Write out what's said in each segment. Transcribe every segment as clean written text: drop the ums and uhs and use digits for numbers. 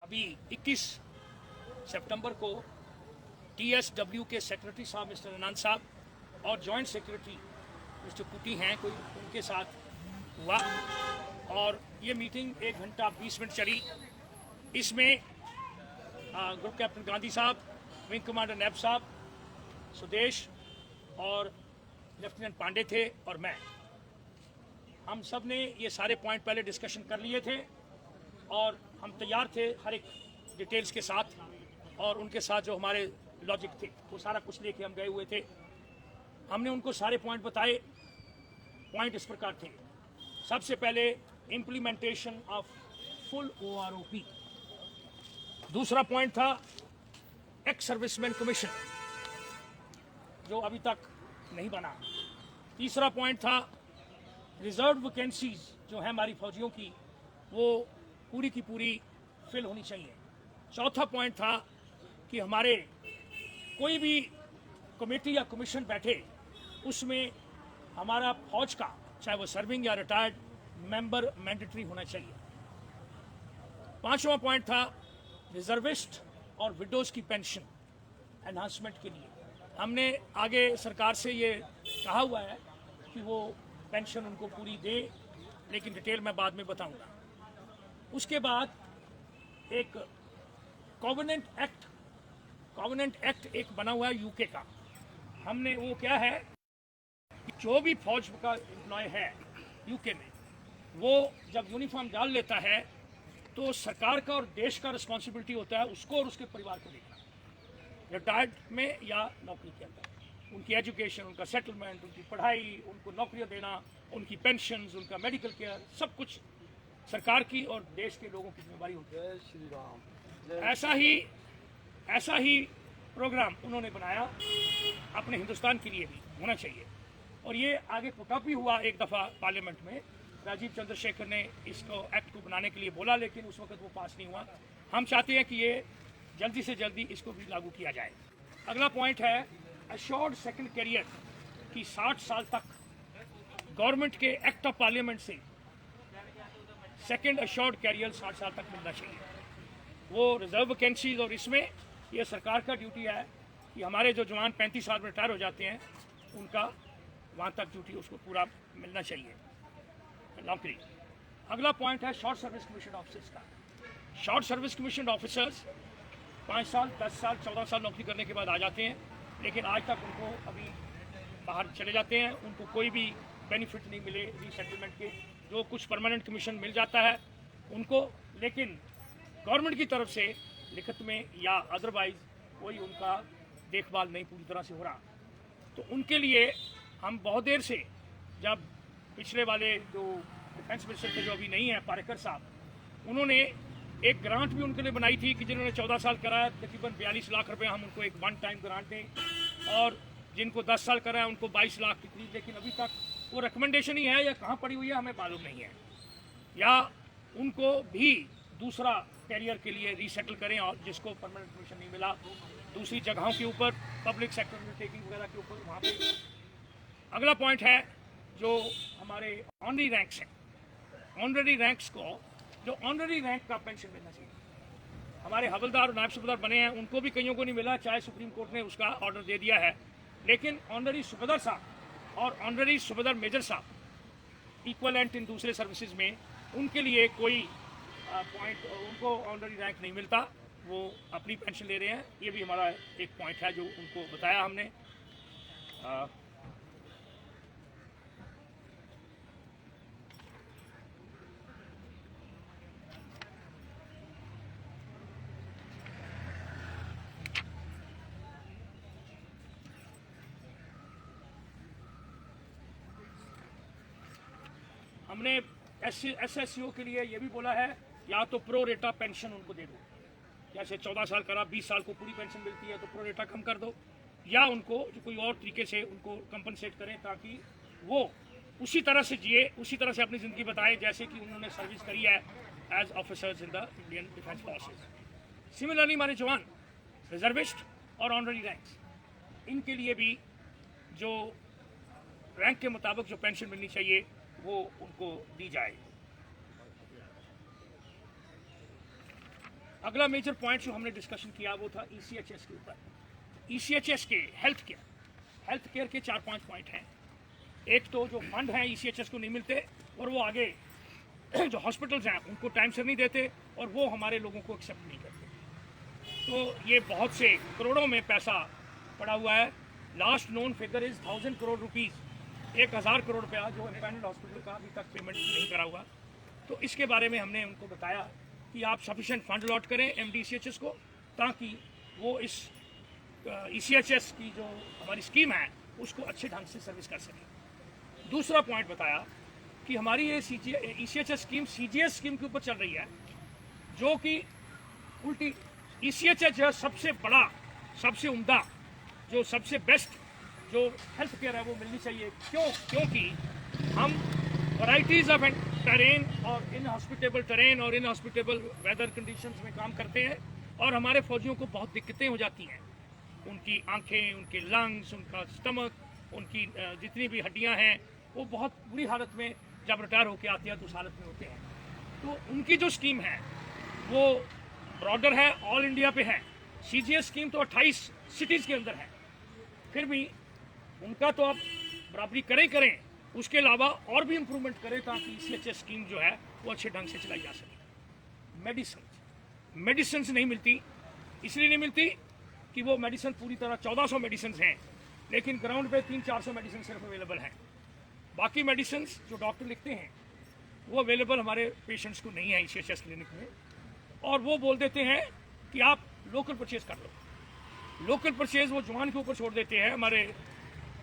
अभी 21 सितंबर को TSW के सेक्रेटरी साहब मिस्टर अनंत साहब और जॉइंट सेक्रेटरी मिस्टर पुटी हैं कोई उनके साथ हुआ और ये मीटिंग 1 घंटा 20 मिनट चली। इसमें ग्रुप कैप्टन गांधी साहब, विंग कमांडर नैब साहब, सुदेश और लेफ्टिनेंट पांडे थे और मैं। हम सब ने ये सारे पॉइंट पहले डिस्कशन कर लिए थे और हम तैयार थे हर एक डिटेल्स के साथ और उनके साथ जो हमारे लॉजिक थे वो सारा कुछ लेके हम गए हुए थे। हमने उनको सारे पॉइंट बताए। पॉइंट इस प्रकार थे। सबसे पहले इम्प्लीमेंटेशन ऑफ फुल OROP। दूसरा पॉइंट था एक्स सर्विसमैन कमीशन जो अभी तक नहीं बना। तीसरा पॉइंट था रिजर्व वैकेंसीज जो है हमारी फौजियों की वो पूरी की पूरी फिल होनी चाहिए। चौथा पॉइंट था कि हमारे कोई भी कमेटी या कमीशन बैठे उसमें हमारा फौज का चाहे वो सर्विंग या रिटायर्ड मेंबर मैंडेटरी होना चाहिए। पांचवा पॉइंट था रिजर्विस्ट और विडोज की पेंशन एनहांसमेंट के लिए। हमने आगे सरकार से ये कहा हुआ है कि वो पेंशन उनको पूरी दे, लेकिन डिटेल मैं बाद में बताऊंगा। उसके बाद एक कॉवेनेंट एक्ट एक बना हुआ है यूके का। हमने वो क्या है कि जो भी फौज का एम्प्लॉय है यूके में वो जब यूनिफॉर्म डाल लेता है तो सरकार का और देश का रिस्पॉन्सिबिलिटी होता है उसको और उसके परिवार को देखना, रिटायर्ड में या नौकरी के अंदर। उनकी एजुकेशन, उनका सेटलमेंट, उनकी पढ़ाई, उनको नौकरियां देना, उनकी पेंशन्स, उनका मेडिकल केयर, सब कुछ सरकार की और देश के लोगों की जिम्मेदारी होती है। जय श्री राम। ऐसा ही प्रोग्राम उन्होंने बनाया अपने हिंदुस्तान के लिए भी होना चाहिए। और ये आगे पुटअप भी हुआ एक दफ़ा पार्लियामेंट में। राजीव चंद्रशेखर ने इसको एक्ट को बनाने के लिए बोला लेकिन उस वक्त वो पास नहीं हुआ। हम चाहते हैं कि ये जल्दी से जल्दी इसको भी लागू किया जाए। अगला पॉइंट है अश्योर्ड सेकंड कैरियर की 60 साल तक गवर्नमेंट के एक्ट ऑफ पार्लियामेंट से सेकंड अश्योर्ड कैरियर 60 साल तक मिलना चाहिए। वो रिजर्व वैकेंसीज और इसमें ये सरकार का ड्यूटी है कि हमारे जो जवान 35 साल में रिटायर हो जाते हैं उनका वहाँ तक ड्यूटी उसको पूरा मिलना चाहिए नौकरी। अगला पॉइंट है शॉर्ट सर्विस कमीशन ऑफिसर्स का। शॉर्ट सर्विस कमीशन ऑफिसर्स 5 साल, 10 साल, 14 साल नौकरी करने के बाद आ जाते हैं, लेकिन आज तक उनको अभी बाहर चले जाते हैं। उनको कोई भी बेनिफिट नहीं मिले रीसेटलमेंट के। जो कुछ परमानेंट कमीशन मिल जाता है उनको, लेकिन गवर्नमेंट की तरफ से लिखित में या अदरवाइज कोई उनका देखभाल नहीं पूरी तरह से हो रहा। तो उनके लिए हम बहुत देर से, जब पिछले वाले जो डिफेंस मिनिस्टर थे जो अभी नहीं है पारेकर साहब, उन्होंने एक ग्रांट भी उनके लिए बनाई थी कि जिन्होंने 14 साल कराया तकरीबन 42 लाख रुपए हम उनको एक वन टाइम ग्रांट दें, और जिनको 10 साल कराया उनको 22 लाख की करीब। लेकिन अभी तक वो रिकमेंडेशन ही है या कहाँ पड़ी हुई है हमें मालूम नहीं है। या उनको भी दूसरा कैरियर के लिए रीसेटल करें और जिसको परमानेंट कमीशन नहीं मिला दूसरी जगहों के ऊपर, पब्लिक सेक्टर अंडरटेकिंग वगैरह के ऊपर वहाँ पे। अगला पॉइंट है जो हमारे ऑनरी रैंक्स हैं। ऑनरी रैंक्स को, जो ऑनरी रैंक का पेंशन मिलना चाहिए। हमारे हवलदार और नायब सूबेदार बने हैं उनको भी कईयों को नहीं मिला, चाहे सुप्रीम कोर्ट ने उसका ऑर्डर दे दिया है, लेकिन ऑनरी सूबेदार साहब और ऑनरी सूबेदार मेजर साहब इक्वलेंट इन दूसरे सर्विसेज में, उनके लिए कोई पॉइंट, उनको ऑनरी रैंक नहीं मिलता, वो अपनी पेंशन ले रहे हैं। ये भी हमारा एक पॉइंट है जो उनको बताया हमने। हमने SSCO के लिए ये भी बोला है या तो प्रो रेटा पेंशन उनको दे दो, जैसे 14 साल करा 20 साल को पूरी पेंशन मिलती है तो प्रो रेटा कम कर दो, या उनको जो कोई और तरीके से उनको कंपनसेट करें ताकि वो उसी तरह से जिए, उसी तरह से अपनी ज़िंदगी बताएं जैसे कि उन्होंने सर्विस करी है as officers in the Indian defence forces. Similarly हमारे जवान रिजर्विस्ट और ऑनरी रैंक्स, इनके लिए भी जो रैंक के मुताबिक जो पेंशन मिलनी चाहिए वो उनको दी जाए। अगला मेजर पॉइंट जो हमने डिस्कशन किया वो था ECHS के ऊपर। ECHS के हेल्थ केयर के 4-5 पॉइंट हैं। एक तो जो फंड हैं ECHS को नहीं मिलते, और वो आगे जो हॉस्पिटल्स हैं उनको टाइम से नहीं देते, और वो हमारे लोगों को एक्सेप्ट नहीं करते। तो ये बहुत से करोड़ों में पैसा पड़ा हुआ है। Last known figure is 1000 crore rupees, 1000 crore रुपया जो इंडिपेंडेंट हॉस्पिटल का अभी तक पेमेंट नहीं करा हुआ। तो इसके बारे में हमने उनको बताया कि आप सफिशेंट फंड अलॉट करें MD-ECHS को, ताकि वो इस ECHS की जो हमारी स्कीम है उसको अच्छे ढंग से सर्विस कर सकें। दूसरा पॉइंट बताया कि हमारी ये ECHS स्कीम CGS स्कीम के ऊपर चल रही है, जो कि उल्टी ECHS जो सबसे बड़ा, सबसे उम्दा, जो सबसे बेस्ट जो हेल्थ केयर है वो मिलनी चाहिए। क्योंकि हम वैराइटीज़ ऑफ टेरेन और इनहॉस्पिटेबल टेरेन और इनहॉस्पिटेबल वेदर कंडीशंस में काम करते हैं, और हमारे फौजियों को बहुत दिक्कतें हो जाती हैं। उनकी आंखें, उनके लंग्स, उनका स्टमक, उनकी जितनी भी हड्डियां हैं वो बहुत बुरी हालत में जब रिटायर होकर आते हैं तो उस हालत में होते हैं। तो उनकी जो स्कीम है वो ब्रॉडर है, ऑल इंडिया पे है। CGS स्कीम तो 28 सिटीज़ के अंदर है, फिर भी उनका तो आप बराबरी करें, उसके अलावा और भी इम्प्रूवमेंट करें ताकि ECHS स्कीम जो है वो अच्छे ढंग से चलाई जा सके। मेडिसिन नहीं मिलती, इसलिए नहीं मिलती कि वो मेडिसिन पूरी तरह 1400 मेडिसिन हैं, लेकिन ग्राउंड पे 300-400 मेडिसिन सिर्फ अवेलेबल हैं। बाकी मेडिसिन जो डॉक्टर लिखते हैं वो अवेलेबल हमारे पेशेंट्स को नहीं है ECHS क्लिनिक में, और वो बोल देते हैं कि आप लोकल परचेज कर लो। लोकल परचेज वो जवान के ऊपर छोड़ देते हैं, हमारे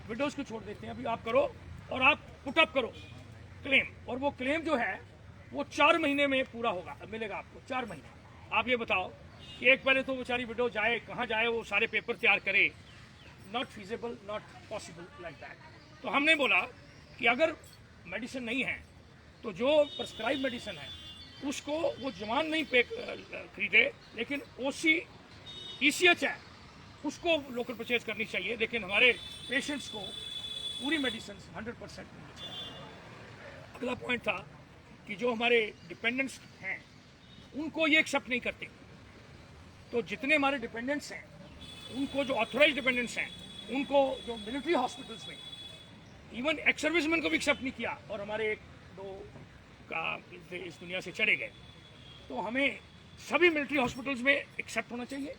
विडोज़ को छोड़ देते हैं, अभी आप करो और आप पुटअप करो क्लेम, और वो क्लेम जो है वो 4 महीने में पूरा होगा, मिलेगा आपको 4 महीने। आप ये बताओ कि एक पहले तो बेचारी विडो जाए, कहाँ जाए, वो सारे पेपर तैयार करे, not feasible, not possible like that. तो हमने बोला कि अगर मेडिसिन नहीं है तो जो प्रिस्क्राइब मेडिसिन है उसको वो जवान नहीं खरीदे, लेकिन ECH है उसको लोकल परचेज करनी चाहिए, लेकिन हमारे पेशेंट्स को पूरी मेडिसिन 100% मिलनी चाहिए। अगला पॉइंट था कि जो हमारे डिपेंडेंट्स हैं उनको ये एक्सेप्ट नहीं करते, तो जितने हमारे डिपेंडेंट्स हैं उनको, जो ऑथोराइज डिपेंडेंट्स हैं उनको, जो मिलिट्री हॉस्पिटल्स में इवन एक्स सर्विसमैन को भी एक्सेप्ट नहीं किया, और हमारे 1-2 का इस दुनिया से चले गए। तो हमें सभी मिलिट्री हॉस्पिटल्स में एक्सेप्ट होना चाहिए।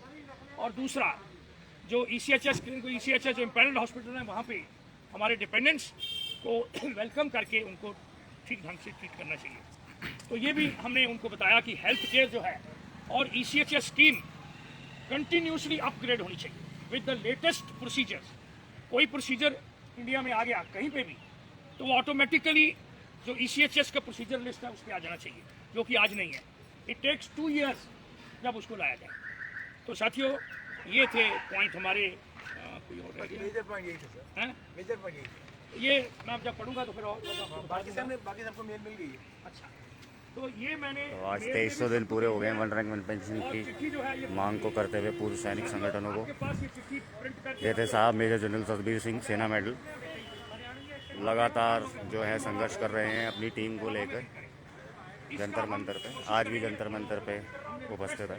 और दूसरा जो ECHS जो इम्पेनल्ड हॉस्पिटल है वहाँ पे हमारे डिपेंडेंट्स को वेलकम करके उनको ठीक ढंग से ट्रीट करना चाहिए। तो ये भी हमने उनको बताया कि हेल्थ केयर जो है और ECHS स्कीम कंटिन्यूसली अपग्रेड होनी चाहिए विद द लेटेस्ट प्रोसीजर्स। कोई प्रोसीजर इंडिया में आ गया कहीं पे भी तो वो ऑटोमेटिकली जो ECHS का प्रोसीजर लिस्ट है उस पर आ जाना चाहिए, जो कि आज नहीं है। इट टेक्स 2 years जब उसको लाया जाए। तो साथियों ये थे पॉइंट हमारे। कोई और मेजर पॉइंट यही था सर। हैं? मेजर पॉइंट यही था। ये मैं अब जब पढ़ूंगा तो फिर और बाकी सबको मेल मिल गई है। अच्छा, तो ये मैंने तो आज 2300 दिन पूरे हो गए वन रैंक वन पेंशन और की चिट्ठी जो है ये मांग को करते हुए पूर्व सैनिक संगठनों को। आपके पास ये चिट्ठी प्रिंट करके ये थे साहब मेजर जनरल सतबीर सिंह, सेना मेडल। लगातार जो है संघर्ष कर रहे हैं अपनी टीम को लेकर जंतर मंतर पे। आज भी जंतर मंतर पे उपस्थित है।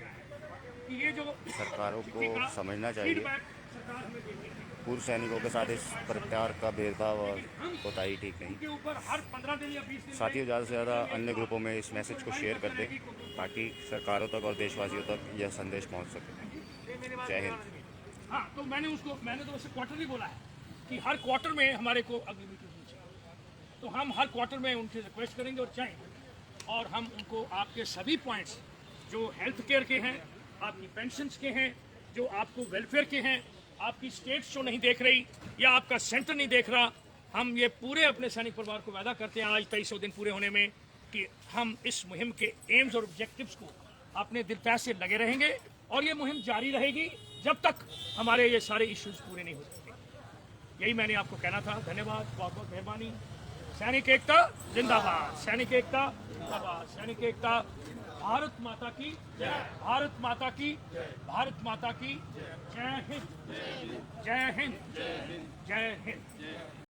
कि ये जो सरकारों को समझना चाहिए फीडबैक सरकार हमें देती है पूर्व सैनिकों के साथ इस प्रकार का भेदभाव और कोताही ठीक नहीं। के ऊपर हर 15 दिन या 20 दिन साथियों ज़्यादा से ज़्यादा अन्य ग्रुपों में इस मैसेज को शेयर कर दें ताकि सरकारों तक और देशवासियों तक यह संदेश पहुंच सके। जय हिंद। हाँ, तो मैंने तो वैसे क्वार्टरली बोला है कि हर क्वार्टर में हमारे को अगली मीटिंग होनी चाहिए। तो हम हर क्वार्टर में उनसे रिक्वेस्ट करेंगे और चाहेंगे, और हम उनको आपके सभी पॉइंट्स जो हेल्थ केयर के हैं, आपकी पेंशन्स के हैं, जो आपको वेलफेयर के हैं, आपकी स्टेट्स जो नहीं देख रही या आपका सेंटर नहीं देख रहा, हम ये पूरे अपने सैनिक परिवार को वादा करते हैं आज 2300 दिन पूरे होने में कि हम इस मुहिम के एम्स और ऑब्जेक्टिव्स को अपने दिल पैर से लगे रहेंगे, और ये मुहिम जारी रहेगी जब तक हमारे ये सारे इश्यूज पूरे नहीं हो सकते। यही मैंने आपको कहना था। धन्यवाद, बहुत बहुत मेहरबानी। सैनिक एकता जिंदाबाद, सैनिक एकता जिंदाबाद, सैनिक एकता। भारत माता की जय, भारत माता की, भारत माता की जय हिंद, जय हिंद, जय हिंद।